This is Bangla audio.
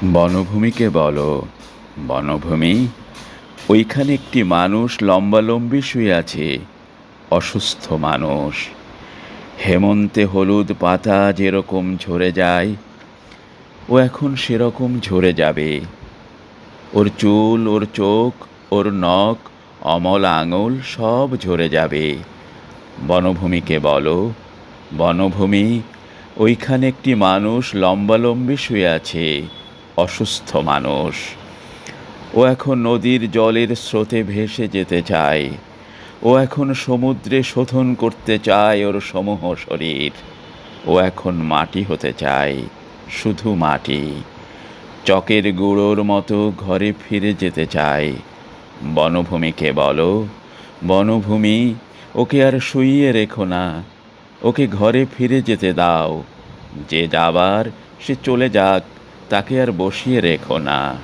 বনভূমিকে বলো, বনভূমি, ওইখানে একটি মানুষ লম্বালম্বি শুয়ে আছে, অসুস্থ মানুষ। হেমন্তে হলুদ পাতা যেরকম ঝরে যায়, ও এখন সেরকম ঝরে যাবে। ওর চুল, ওর চোখ, ওর নখ, অমল আঙুল সব ঝরে যাবে। বনভূমিকে বলো, বনভূমি, ওইখানে একটি মানুষ লম্বালম্বি শুয়ে আছে, অসুস্থ মানুষ। ও এখন নদীর জলের স্রোতে ভেসে যেতে চায়। ও এখন সমুদ্রে শোধন করতে চায় ওর সমূহ শরীর। ও এখন মাটি হতে চায়, শুধু মাটি। চকের গুঁড়োর মতো ঘরে ফিরে যেতে চায়। বনভূমিকে বলো, বনভূমি, ওকে আর শুইয়ে রেখো না, ওকে ঘরে ফিরে যেতে দাও। যে যাবার সে চলে যাক, তাকে আর বসিয়ে রেখো না।